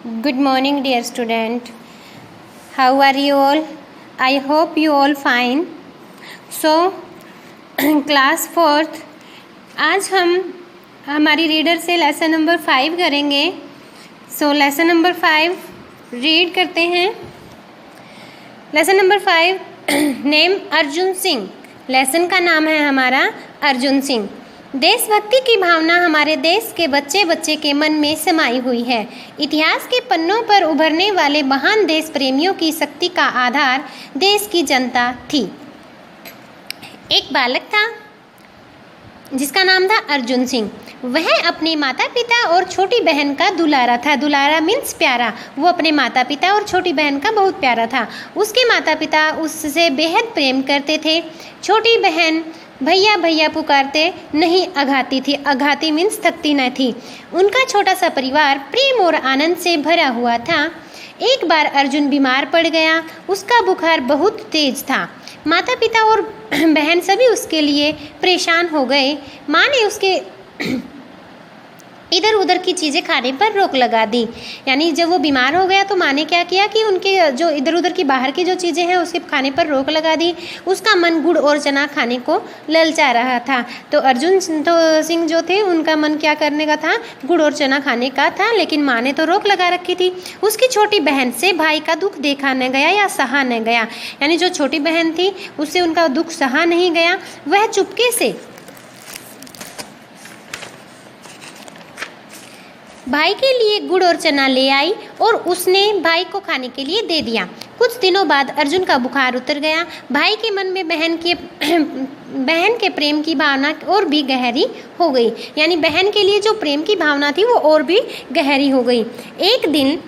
Good morning, dear student. How are you all? I hope you all fine. So, class 4th आज हम हमारी reader से lesson number 5 करेंगे. So lesson number 5 read करते हैं. Lesson number 5 name Arjun Singh. Lesson का नाम है हमारा अर्जुन सिंह. देशभक्ति की भावना हमारे देश के बच्चे बच्चे के मन में समाई हुई है. इतिहास के पन्नों पर उभरने वाले महान देश प्रेमियों की शक्ति का आधार देश की जनता थी. एक बालक था जिसका नाम था अर्जुन सिंह. वह अपने माता पिता और छोटी बहन का दुलारा था. दुलारा मीन्स प्यारा. वो अपने माता पिता और छोटी बहन का बहुत प्यारा था. उसके माता पिता उससे बेहद प्रेम करते थे. छोटी बहन भैया भैया पुकारते नहीं अघाती थी. अघाती मीन्स थकती न थी. उनका छोटा सा परिवार प्रेम और आनंद से भरा हुआ था. एक बार अर्जुन बीमार पड़ गया. उसका बुखार बहुत तेज था. माता पिता और बहन सभी उसके लिए परेशान हो गए. माँ ने उसके इधर उधर की चीज़ें खाने पर रोक लगा दी. यानी जब वो बीमार हो गया तो माँ ने क्या किया कि उनके जो इधर उधर की बाहर की जो चीज़ें हैं उसके खाने पर रोक लगा दी. उसका मन गुड़ और चना खाने को ललचा रहा था. तो अर्जुन सिंह जो थे उनका मन क्या करने का था, गुड़ और चना खाने का था. लेकिन माँ ने तो रोक लगा रखी थी. उसकी छोटी बहन से भाई का दुख देखा न गया या सहा न गया. यानी जो छोटी बहन थी उससे उनका दुख सहा नहीं गया. वह चुपके से भाई के लिए गुड़ और चना ले आई और उसने भाई को खाने के लिए दे दिया. कुछ दिनों बाद अर्जुन का बुखार उतर गया. भाई के मन में बहन के प्रेम की भावना और भी गहरी हो गई. यानी बहन के लिए जो प्रेम की भावना थी वो और भी गहरी हो गई. एक दिन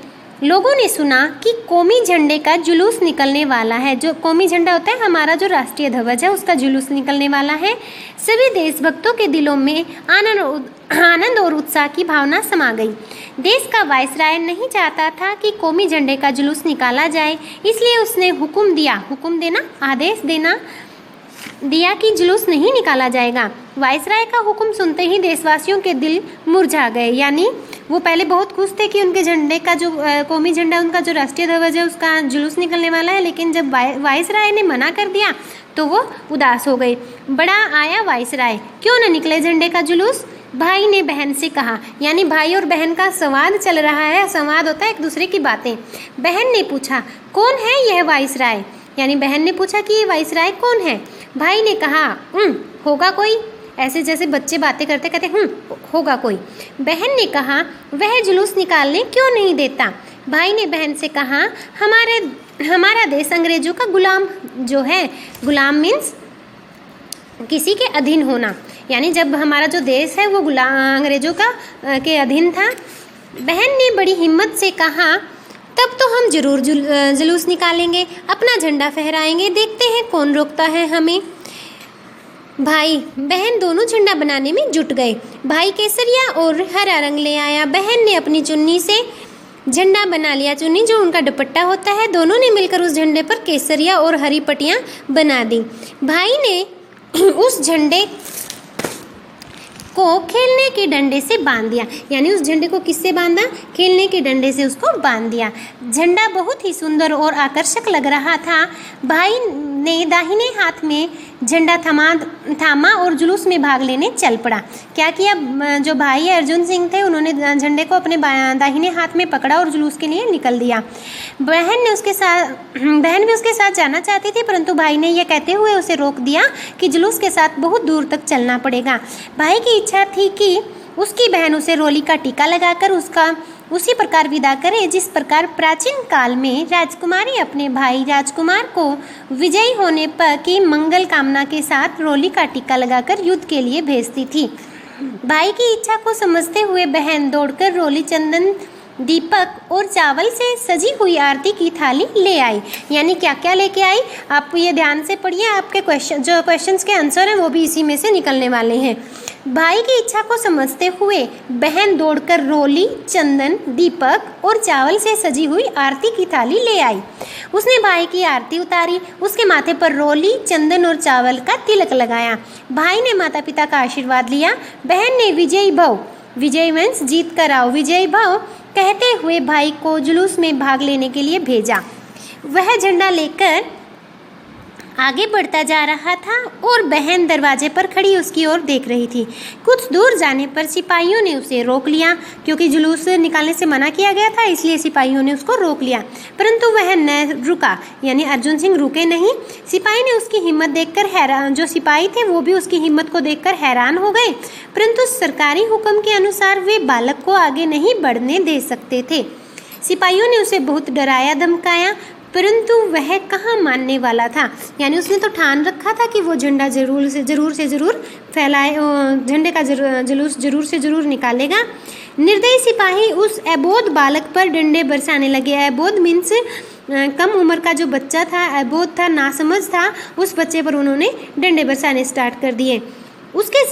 लोगों ने सुना कि कौमी झंडे का जुलूस निकलने वाला है. जो कौमी झंडा होता है हमारा जो राष्ट्रीय ध्वज है उसका जुलूस निकलने वाला है. सभी देशभक्तों के दिलों में आनंद और उत्साह की भावना समा गई. देश का वायसराय नहीं चाहता था कि कौमी झंडे का जुलूस निकाला जाए. इसलिए उसने हुक्म देना आदेश दिया कि जुलूस नहीं निकाला जाएगा. वायसराय का हुक्म सुनते ही देशवासियों के दिल मुरझा गए. यानी वो पहले बहुत खुश थे कि उनके झंडे का जो कौमी झंडा उनका जो राष्ट्रीय ध्वज है उसका जुलूस निकलने वाला है. लेकिन जब वायसराय ने मना कर दिया तो वो उदास हो गए. बड़ा आया वायसराय, क्यों न निकले झंडे का जुलूस. भाई ने बहन से कहा. यानी भाई और बहन का संवाद चल रहा है. संवाद होता है एक दूसरे की बातें. बहन ने पूछा, कौन है यह वायसराय. यानी बहन ने पूछा कि ये वायसराय कौन है. भाई ने कहा होगा कोई. ऐसे जैसे बच्चे बातें करते कहते होगा कोई. बहन ने कहा वह जुलूस निकालने क्यों नहीं देता. भाई ने बहन से कहा हमारा देश अंग्रेजों का गुलाम जो है. गुलाम मीन्स किसी के अधीन होना. यानी जब हमारा जो देश है वो अंग्रेजों के अधीन था. बहन ने बड़ी हिम्मत से कहा तब तो हम जरूर जुलूस निकालेंगे, अपना झंडा फहराएंगे, देखते हैं कौन रोकता है हमें. भाई बहन दोनों झंडा बनाने में जुट गए. भाई केसरिया और हरा रंग ले आया. बहन ने अपनी चुन्नी से झंडा बना लिया. चुन्नी जो उनका दुपट्टा होता है. दोनों ने मिलकर उस झंडे पर केसरिया और हरी पट्टियाँ बना दी. भाई ने उस झंडे को खेलने के डंडे से बांध दिया. यानी उस झंडे को किससे बांधा, खेलने के डंडे से उसको बांध दिया. झंडा बहुत ही सुंदर और आकर्षक लग रहा था. भाई ने दाहिने हाथ में झंडा थामा और जुलूस में भाग लेने चल पड़ा. क्या किया, जो भाई अर्जुन सिंह थे उन्होंने झंडे को अपने दाहिने हाथ में पकड़ा और जुलूस के लिए निकल दिया. बहन भी उसके साथ जाना चाहती थी, परंतु भाई ने यह कहते हुए उसे रोक दिया कि जुलूस के साथ बहुत दूर तक चलना पड़ेगा. भाई की इच्छा थी कि उसकी बहन उसे रोली का टीका लगाकर उसका उसी प्रकार विदा करे जिस प्रकार प्राचीन काल में राजकुमारी अपने भाई राजकुमार को विजयी होने पर की मंगल कामना के साथ रोली का टीका लगाकर युद्ध के लिए भेजती थी. भाई की इच्छा को समझते हुए बहन दौड़कर रोली, चंदन, दीपक और चावल से सजी हुई आरती की थाली ले आई. यानी क्या क्या लेके आई आप ये ध्यान से पढ़िए. आपके क्वेश्चंस के आंसर हैं वो भी इसी में से निकलने वाले हैं. भाई की इच्छा को समझते हुए बहन दौड़कर रोली, चंदन, दीपक और चावल से सजी हुई आरती की थाली ले आई. उसने भाई की आरती उतारी. उसके माथे पर रोली, चंदन और चावल का तिलक लगाया. भाई ने माता पिता का आशीर्वाद लिया. बहन ने विजयी भव, विजय मीन्स जीत कर आओ, विजयी भव कहते हुए भाई को जुलूस में भाग लेने के लिए भेजा। वह झंडा लेकर आगे बढ़ता जा रहा था और बहन दरवाजे पर खड़ी उसकी ओर देख रही थी। कुछ दूर जाने पर सिपाहियों ने उसे रोक लिया, क्योंकि जुलूस निकालने से मना किया गया था, इसलिए सिपाहियों ने उसको रोक लिया। परंतु वह न रुका, यानी अर्जुन सिंह रुके नहीं। सिपाही ने उसकी हिम्मत देखकर हैरान, जो सिपाही थे वो भी उसकी हिम्मत को देखकर हैरान हो गए, परंतु सरकारी हुक्म के अनुसार वे बालक को आगे नहीं बढ़ने दे सकते थे। सिपाहियों ने उसे बहुत डराया धमकाया, परंतु वह कहाँ मानने वाला था। यानी उसने तो ठान रखा था कि वो झंडा जरूर से ज़रूर फैलाए, झंडे का जुलूस जरूर से ज़रूर निकालेगा। निर्दयी सिपाही उस अबोध बालक पर डंडे बरसाने लगे। अबोध मीन्स कम उम्र का जो बच्चा था, अबोध था, नासमझ था, उस बच्चे पर उन्होंने डंडे बरसाने स्टार्ट कर दिए। उसके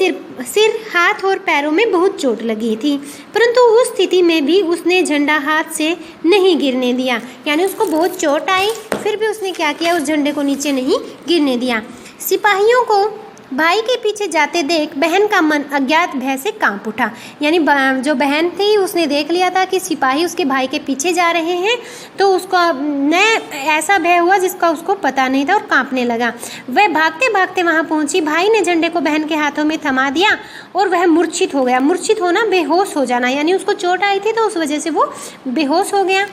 सिर, हाथ और पैरों में बहुत चोट लगी थी, परंतु उस स्थिति में भी उसने झंडा हाथ से नहीं गिरने दिया। यानी उसको बहुत चोट आई, फिर भी उसने क्या किया, उस झंडे को नीचे नहीं गिरने दिया। सिपाहियों को भाई के पीछे जाते देख बहन का मन अज्ञात भय से कांप उठा। यानी जो बहन थी उसने देख लिया था कि सिपाही उसके भाई के पीछे जा रहे हैं, तो उसको नया ऐसा भय हुआ जिसका उसको पता नहीं था और कांपने लगा। वह भागते भागते वहां पहुंची। भाई ने झंडे को बहन के हाथों में थमा दिया और वह मूर्छित हो गया। मूर्छित होना, बेहोश हो जाना, यानी उसको चोट आई थी तो उस वजह से वो बेहोश हो गया।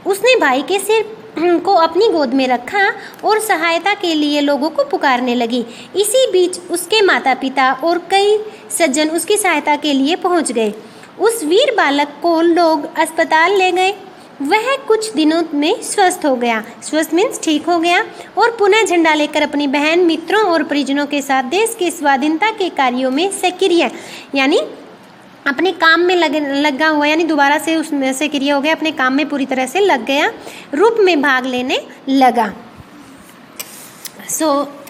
उसने भाई के सिर को अपनी गोद में रखा और सहायता के लिए लोगों को पुकारने लगी। इसी बीच उसके माता पिता और कई सज्जन उसकी सहायता के लिए पहुंच गए। उस वीर बालक को लोग अस्पताल ले गए। वह कुछ दिनों में स्वस्थ हो गया, स्वस्थ मीन्स ठीक हो गया, और पुनः झंडा लेकर अपनी बहन, मित्रों और परिजनों के साथ देश के स्वाधीनता के कार्यों में सक्रिय, यानी अपने काम में लगा हुआ, यानी दोबारा से उसमें से सक्रिय हो गया, अपने काम में पूरी तरह से लग गया, रूप में भाग लेने लगा।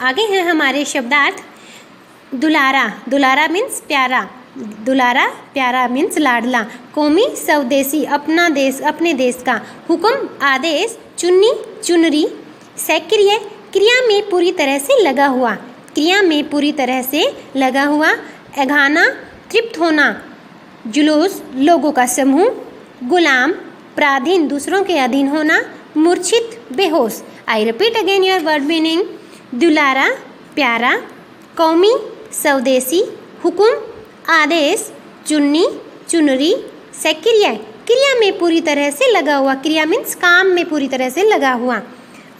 आगे हैं हमारे शब्दार्थ। दुलारा, दुलारा मीन्स प्यारा, दुलारा प्यारा मीन्स लाडला। कौमी, स्वदेशी, अपना देश, अपने देश का। हुक्म, आदेश। चुन्नी, चुनरी। सक्रिय, क्रिया में पूरी तरह से लगा हुआ, क्रिया में पूरी तरह से लगा हुआ। अघाना, तृप्त होना। जुलूस, लोगों का समूह। गुलाम, पराधीन, दूसरों के अधीन होना। मूर्छित, बेहोश। I repeat again your word meaning. दुलारा, प्यारा। कौमी, स्वदेशी। हुक्म, आदेश। चुन्नी, चुनरी। सक्रिय, क्रिया में पूरी तरह से लगा हुआ, क्रिया मीन्स काम में पूरी तरह से लगा हुआ।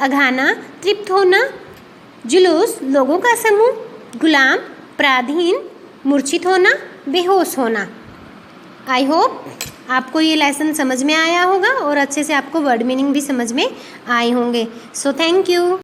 अघाना, तृप्त होना। जुलूस, लोगों का समूह। गुलाम, पराधीन, मूर्छित होना, बेहोश होना। आई होप आपको ये लेसन समझ में आया होगा और अच्छे से आपको वर्ड मीनिंग भी समझ में आए होंगे। So thank you.